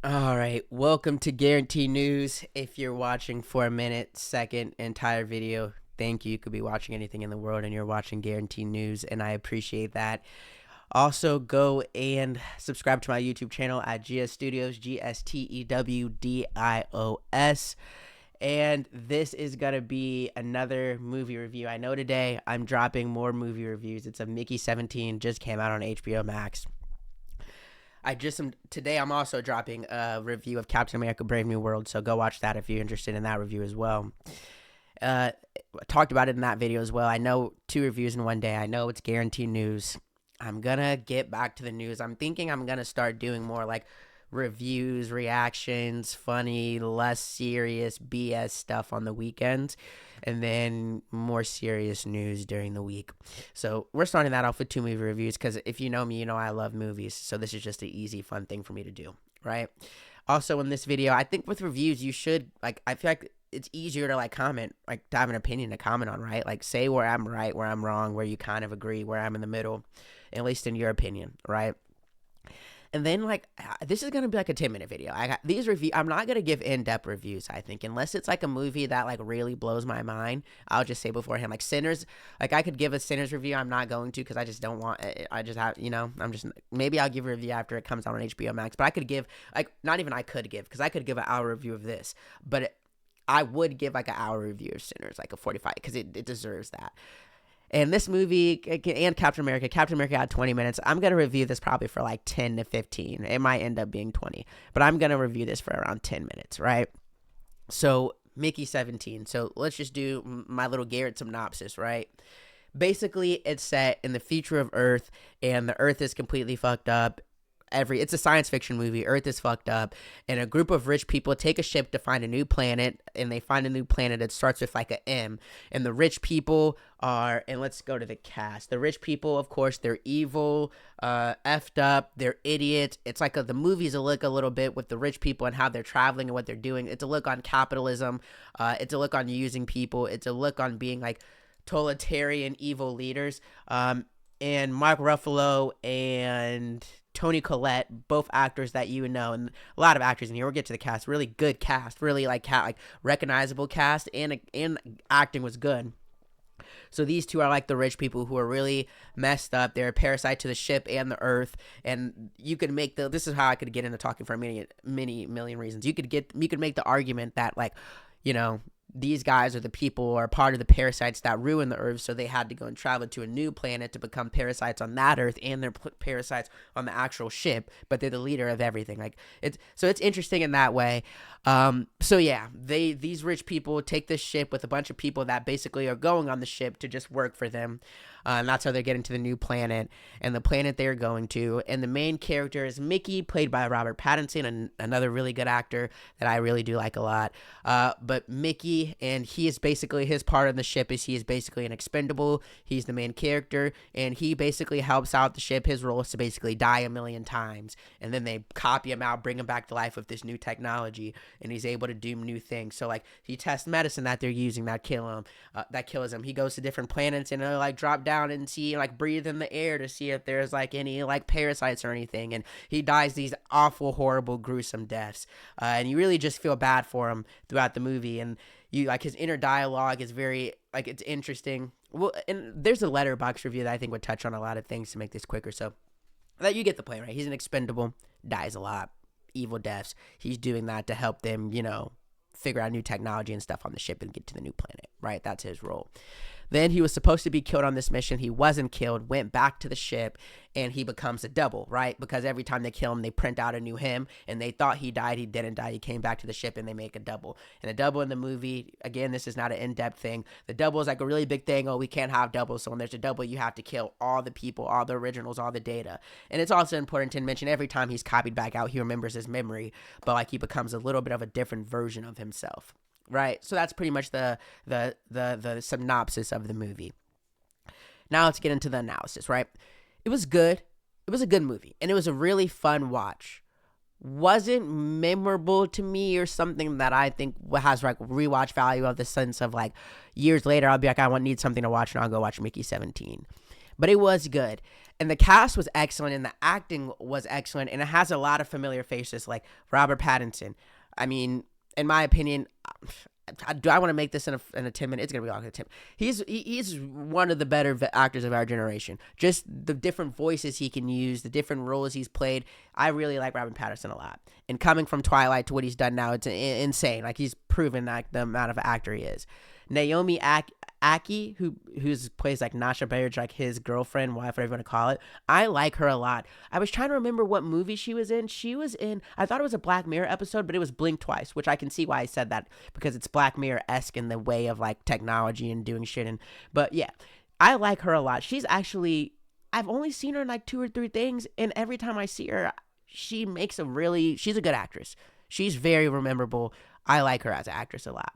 All right, welcome to Guarantee News. If you're watching for a minute, second, entire video, thank you. You could be watching anything in the world and you're watching Guarantee News, and I appreciate that. Also, go and subscribe to my YouTube channel at GS Studios, GSTEWDIOS. And this is going to be another movie review. I know today I'm dropping more movie reviews. It's a Mickey 17, just came out on HBO Max. Today I'm also dropping a review of Captain America Brave New World, so go watch that if you're interested in that review as well. I talked about it in that video as well. I know 2 reviews in one day. I know it's guaranteed news. I'm gonna get back to the news. I'm thinking I'm gonna start doing more like reviews, reactions, funny, less serious BS stuff on the weekends, and then more serious news during the week. So we're starting that off with 2 movie reviews because if you know me, you know I love movies. So this is just an easy, fun thing for me to do, right? Also, in this video, I think with reviews, you should I feel like it's easier to comment, to have an opinion to comment on, right? Like say where I'm right, where I'm wrong, where you kind of agree, where I'm in the middle, at least in your opinion, right? And then this is gonna be like a 10-minute video. I got these review. I'm not gonna give in-depth reviews. I think unless it's like a movie that really blows my mind. I'll just say beforehand, like Sinners. Like I could give a Sinners review. I'm not going to because I just don't want. I just have I'm just maybe I'll give a review after it comes out on HBO Max. But I could give not even I could give because I could give an hour review of this, but I would give an hour review of Sinners, like a 45, because it deserves that. And this movie and Captain America had 20 minutes. I'm going to review this probably for 10 to 15. It might end up being 20, but I'm going to review this for around 10 minutes, right? So, Mickey 17. So, let's just do my little Garrett synopsis, right? Basically, it's set in the future of Earth, and the Earth is completely fucked up. It's a science fiction movie. Earth is fucked up, and a group of rich people take a ship to find a new planet, and they find a new planet that starts with a M. And the rich people are, and let's go to the cast. The rich people, of course, they're evil, effed up, they're idiots. It's the movie's a look a little bit with the rich people and how they're traveling and what they're doing. It's a look on capitalism. It's a look on using people. It's a look on being totalitarian evil leaders. And Mark Ruffalo and Toni Collette, both actors that you know, and a lot of actors in here. We'll get to the cast. Really good cast, really recognizable cast, and acting was good. So these two are the rich people who are really messed up. They're a parasite to the ship and the Earth, and you could make this is how I could get into talking for many million reasons. You could make the argument that these guys are the people or part of the parasites that ruin the Earth, so they had to go and travel to a new planet to become parasites on that Earth, and they're parasites on the actual ship, but they're the leader of everything. It's interesting in that way. So yeah, these rich people take this ship with a bunch of people that basically are going on the ship to just work for them. And that's how they're getting to the new planet and the planet they're going to. And the main character is Mickey, played by Robert Pattinson, and another really good actor that I really do like a lot. But Mickey, and he is basically, his part of the ship is he is basically an expendable. He's the main character, and he basically helps out the ship. His role is to basically die a million times, and then they copy him out, bring him back to life with this new technology, and he's able to do new things. So he tests medicine that they're using that kills him. He goes to different planets and drop down and see breathe in the air to see if there's any parasites or anything, and he dies these awful, horrible, gruesome deaths, and you really just feel bad for him throughout the movie. And you his inner dialogue is very it's interesting. Well, and there's a Letterboxd review that I think would touch on a lot of things to make this quicker, so that you get the point, right? He's an expendable, dies a lot, evil deaths. He's doing that to help them figure out new technology and stuff on the ship and get to the new planet, right? That's his role. Then he was supposed to be killed on this mission. He wasn't killed, went back to the ship, and he becomes a double, right? Because every time they kill him, they print out a new him, and they thought he died. He didn't die. He came back to the ship, and they make a double. And a double in the movie, again, this is not an in-depth thing. The double is a really big thing. Oh, we can't have doubles. So when there's a double, you have to kill all the people, all the originals, all the data. And it's also important to mention every time he's copied back out, he remembers his memory, but he becomes a little bit of a different version of himself, right? So that's pretty much the synopsis of the movie. Now let's get into the analysis, right? It was good. It was a good movie, and it was a really fun watch. Wasn't memorable to me or something that I think has rewatch value of the sense of years later I'll be I need something to watch and I'll go watch Mickey 17. but it was good. And the cast was excellent, and the acting was excellent, and it has a lot of familiar faces like Robert Pattinson. I mean, in my opinion, do I want to make this in a 10 minute? It's gonna be all in 10. He's one of the better actors of our generation. Just the different voices he can use, the different roles he's played. I really like Robert Pattinson a lot. And coming from Twilight to what he's done now, it's insane. Like, he's proven like the amount of actor he is. Naomi Aki, who's plays like Nasha Baird, like his girlfriend, wife, whatever you want to call it. I like her a lot. I was trying to remember what movie she was in. She was in, I thought it was a Black Mirror episode, but it was Blink Twice, which I can see why I said that, because it's Black Mirror-esque in the way of like technology and doing shit. But yeah, I like her a lot. She's actually, I've only seen her in like 2 or 3 things, and every time I see her, she's a good actress. She's very memorable. I like her as an actress a lot.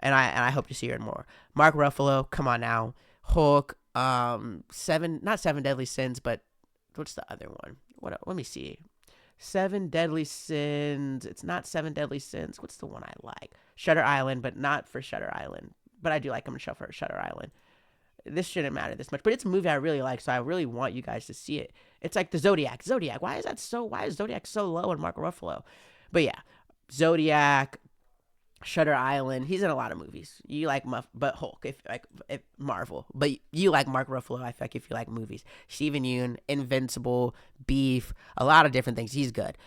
And I hope to see her in more. Mark Ruffalo, come on now. Hulk, not Seven Deadly Sins, but what's the other one? Let me see. 7 Deadly Sins. It's not 7 Deadly Sins. What's the one I like? Shutter Island, but not for Shutter Island. But I do like him in Shutter Island. This shouldn't matter this much, but it's a movie I really like, so I really want you guys to see it. It's like the Zodiac. Why is Zodiac so low in Mark Ruffalo? But yeah, Zodiac, Shutter Island. He's in a lot of movies. You like but Hulk, if Marvel. But you like Mark Ruffalo, I feel like, if you like movies. Steven Yeun, Invincible, Beef, a lot of different things. He's good.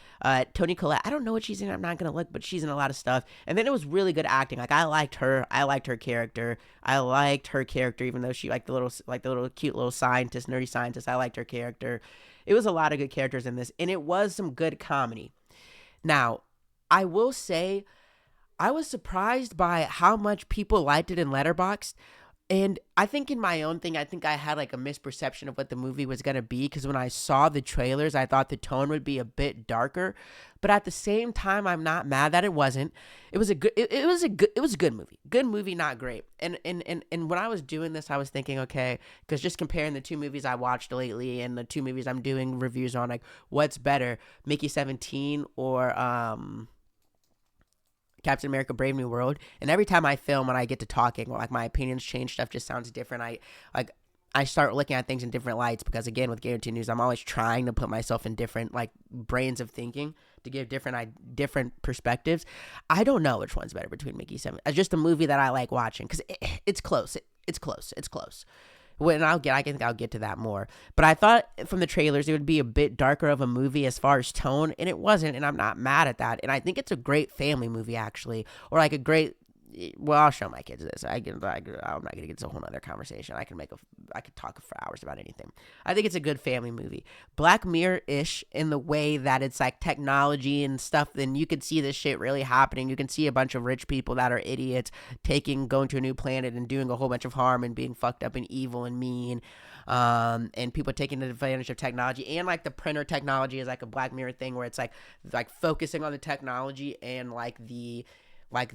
Toni Collette, I don't know what she's in. I'm not gonna look, but she's in a lot of stuff. And then it was really good acting. Like, I liked her. I liked her character. Even though she like the little cute little scientist, nerdy scientist. I liked her character. It was a lot of good characters in this, and it was some good comedy. Now, I will say, I was surprised by how much people liked it in Letterboxd. And I think in my own thing, I think I had like a misperception of what the movie was going to be, because when I saw the trailers, I thought the tone would be a bit darker. But at the same time, I'm not mad that it wasn't. It was a good movie. Good movie, not great. And when I was doing this, I was thinking, okay, because just comparing the 2 movies I watched lately and the 2 movies I'm doing reviews on, like, what's better, Mickey 17 or Captain America Brave New World. And every time I film and I get to talking, like, my opinions change, stuff just sounds different. I start looking at things in different lights, because again, with Guaranteed News, I'm always trying to put myself in different like brains of thinking to give different perspectives. I don't know which one's better between Mickey 7. It's just a movie that I like watching, because it's close. It's close. When I think I'll get to that more. But I thought from the trailers it would be a bit darker of a movie as far as tone, and it wasn't, and I'm not mad at that. And I think it's a great family movie, actually, or like a great. Well, I'll show my kids this. I'm not gonna get into a whole nother conversation. I could talk for hours about anything. I think it's a good family movie, Black Mirror-ish in the way that it's like technology and stuff. Then you can see this shit really happening. You can see a bunch of rich people that are idiots going to a new planet and doing a whole bunch of harm and being fucked up and evil and mean. And people taking advantage of technology, and like the printer technology is like a Black Mirror thing where it's like focusing on the technology and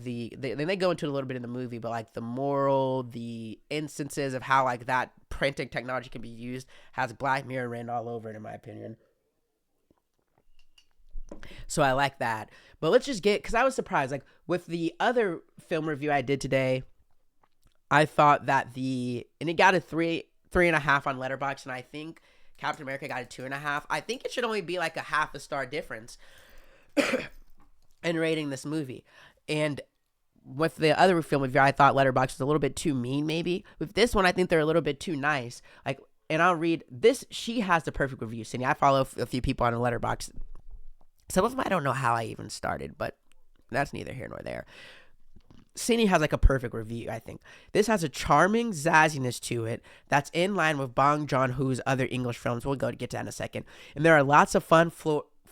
then they go into it a little bit in the movie, but like the instances of how like that printing technology can be used has Black Mirror written all over it, in my opinion. So I like that. But let's just because I was surprised, like with the other film review I did today, I thought that and it got a 3.5 on Letterboxd, and I think Captain America got a 2.5. I think it should only be like a half a star difference in rating this movie. And with the other film review, I thought Letterboxd was a little bit too mean, maybe. With this one, I think they're a little bit too nice. Like, and I'll read this. She has the perfect review, Cindy. I follow a few people on Letterboxd. Some of them I don't know how I even started, but that's neither here nor there. Cindy has like a perfect review, I think. This has a charming zazziness to it that's in line with Bong Joon-ho's other English films. We'll get to that in a second. And there are lots of fun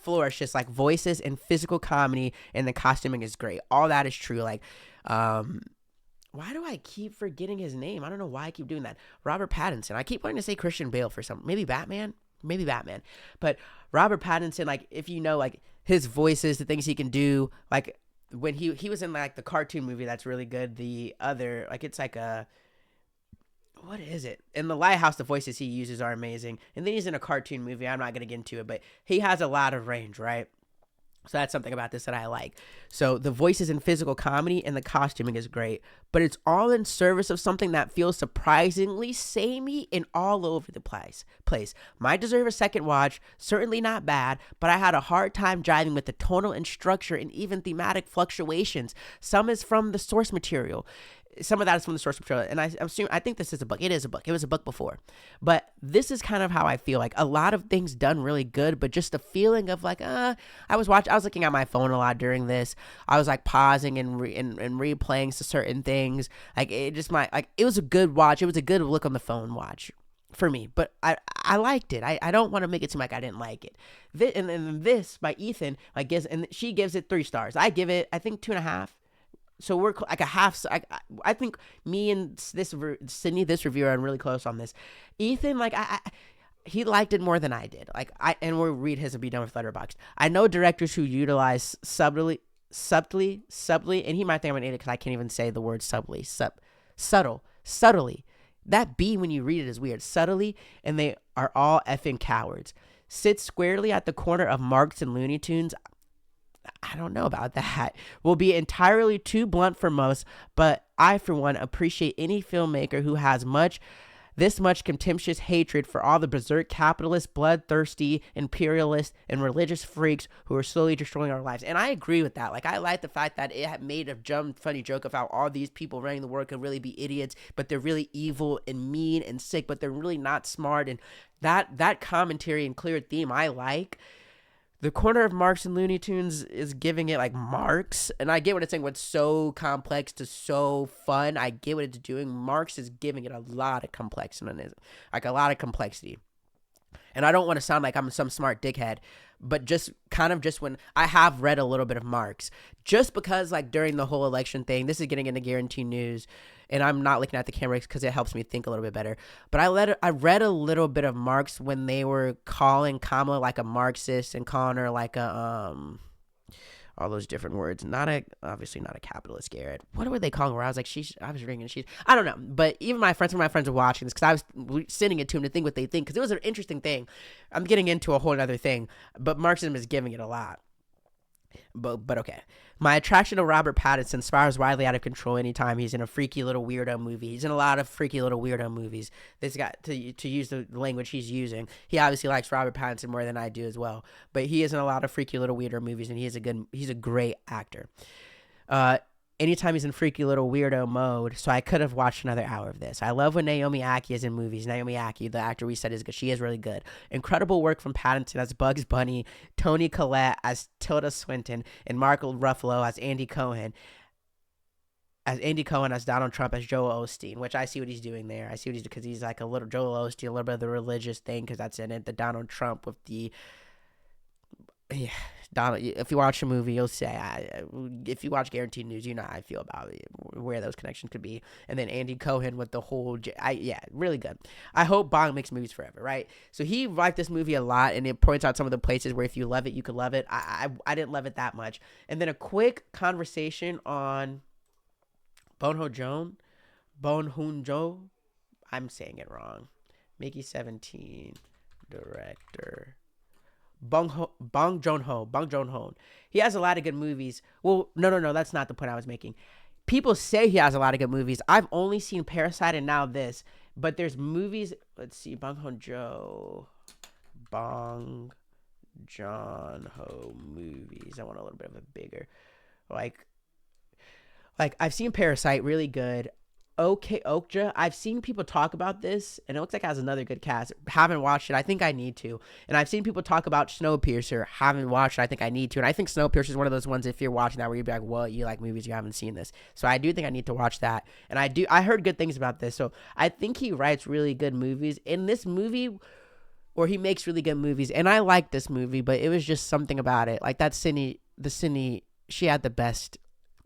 flourishes like voices and physical comedy, and the costuming is great. All that is true. Like, why do I keep forgetting his name? I don't know why I keep doing that. Robert Pattinson. I keep wanting to say Christian Bale for some. Maybe Batman. But Robert Pattinson, like, if you know, like, his voices, the things he can do, like, when he was in, like, the cartoon movie that's really good. The other, like, it's like a... What is it? In The Lighthouse, the voices he uses are amazing. And then he's in a cartoon movie. I'm not going to get into it, but he has a lot of range, right? So that's something about this that I like. So the voices and physical comedy and the costuming is great, but it's all in service of something that feels surprisingly samey and all over the place. Might deserve a second watch, certainly not bad, but I had a hard time jiving with the tonal and structure and even thematic fluctuations. Some is from the source material. Some of that is from the source material, and I think this is a book. It is a book. It was a book before, but this is kind of how I feel. Like a lot of things done really good, but just the feeling of like, I was looking at my phone a lot during this. I was like pausing and replaying certain things. Like it just it was a good watch. It was a good look on the phone watch for me, but I liked it. I don't want to make it seem like I didn't like it. And this by Ethan, she gives it 3 stars. I give it, I think 2.5. So we're like a half. I think me and Sydney, this reviewer, are really close on this. Ethan, he liked it more than I did. And we'll read his and be done with Letterboxd. I know directors who utilize subtly, and he might think I'm an idiot because I can't even say the word subtly. Subtly. That B when you read it is weird. Subtly, and they are all effing cowards. Sit squarely at the corner of Marx and Looney Tunes. I don't know about that. Will be entirely too blunt for most, but I, for one, appreciate any filmmaker who has this much contemptuous hatred for all the berserk capitalist, bloodthirsty, imperialist, and religious freaks who are slowly destroying our lives. And I agree with that. Like, I like the fact that it had made a funny joke of how all these people running the world can really be idiots, but they're really evil and mean and sick, but they're really not smart. And that commentary and clear theme I like. The corner of Marx and Looney Tunes is giving it like Marx, and I get what it's saying. What's so complex to so fun, I get what it's doing. Marx is giving it a lot of complexity, And I don't want to sound like I'm some smart dickhead, but just when I have read a little bit of Marx, just because like during the whole election thing, this is getting into guaranteed news, and I'm not looking at the camera because it helps me think a little bit better. But I read a little bit of Marx when they were calling Kamala like a Marxist and calling her like a all those different words. Obviously not a capitalist, Garrett. What were they calling her? I was like, I was reading she's, I don't know. But even some of my friends were watching this because I was sending it to them to think what they think because it was an interesting thing. I'm getting into a whole other thing, but Marxism is giving it a lot. But okay. My attraction to Robert Pattinson spirals widely out of control anytime he's in a freaky little weirdo movie. He's in a lot of freaky little weirdo movies. This guy, to use the language he's using, he obviously likes Robert Pattinson more than I do as well. But he is in a lot of freaky little weirdo movies, and he's a great actor. Anytime he's in freaky little weirdo mode, so I could have watched another hour of this. I love when Naomi Ackie is in movies. Naomi Ackie, the actor we said is good. She is really good. Incredible work from Pattinson as Bugs Bunny, Toni Collette as Tilda Swinton, and Mark Ruffalo as Andy Cohen. As Donald Trump as Joel Osteen, which I see what he's doing there. I see what he's doing because he's like a little Joel Osteen, a little bit of the religious thing because that's in it. The Donald Trump with the... Yeah, Donald. If you watch a movie, you'll say. If you watch Guaranteed News, you know how I feel about it, where those connections could be. And then Andy Cohen with the whole. Really good. I hope Bong makes movies forever, right? So he liked this movie a lot, and it points out some of the places where if you love it, you could love it. I didn't love it that much. And then a quick conversation on Bong Joon-ho. I'm saying it wrong. Mickey 17, director. Bong Joon-ho. He has a lot of good movies. Well, no, that's not the point I was making. People say he has a lot of good movies. I've only seen Parasite and now this, but there's movies. Let's see, Bong Joon-ho movies. I want a little bit of a bigger, like I've seen Parasite, really good. Okay, Okja. I've seen people talk about this, and it looks like it has another good cast. Haven't watched it. I think I need to. And I've seen people talk about Snowpiercer. Haven't watched it. I think I need to. And I think Snowpiercer is one of those ones, if you're watching that, where you'd be like, well, you like movies, you haven't seen this. So I do think I need to watch that. And I heard good things about this. So I think he writes really good movies. In this movie, or he makes really good movies. And I like this movie, but it was just something about it. Like that Sydney, she had the best,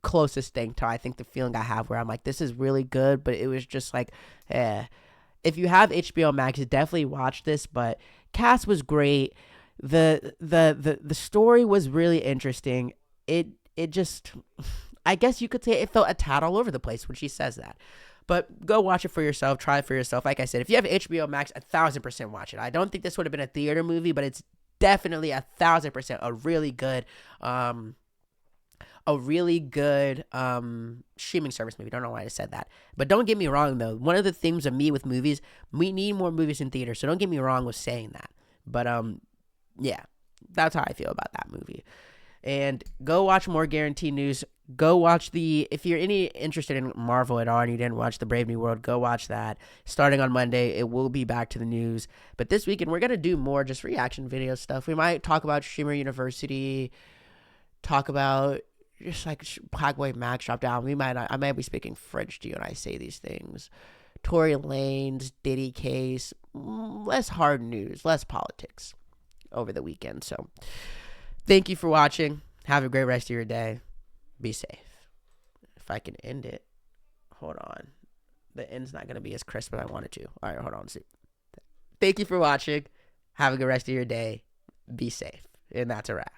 closest thing to I think the feeling I have where I'm like, this is really good, but it was just like, if you have HBO Max, definitely watch this. But cast was great. The story was really interesting. It just, I guess you could say it felt a tad all over the place when she says that. But go watch it for yourself. Try it for yourself. Like I said, if you have HBO Max, 1,000% watch it. I don't think this would have been a theater movie, but it's definitely 1,000% a really good streaming service movie. Don't know why I said that. But don't get me wrong, though. One of the themes of me with movies, we need more movies in theaters. So don't get me wrong with saying that. But yeah, that's how I feel about that movie. And go watch more Guarantee News. Go watch if you're interested in Marvel at all and you didn't watch The Brave New World, go watch that. Starting on Monday, it will be back to the news. But this weekend, we're going to do more just reaction video stuff. We might talk about Streamer University, talk about just like Packboy Max dropped down. I might be speaking French to you when I say these things. Tory Lanez, Diddy case, less hard news, less politics over the weekend. So thank you for watching. Have a great rest of your day. Be safe. If I can end it, hold on. The end's not going to be as crisp as I wanted to. All right, hold on. Thank you for watching. Have a good rest of your day. Be safe. And that's a wrap.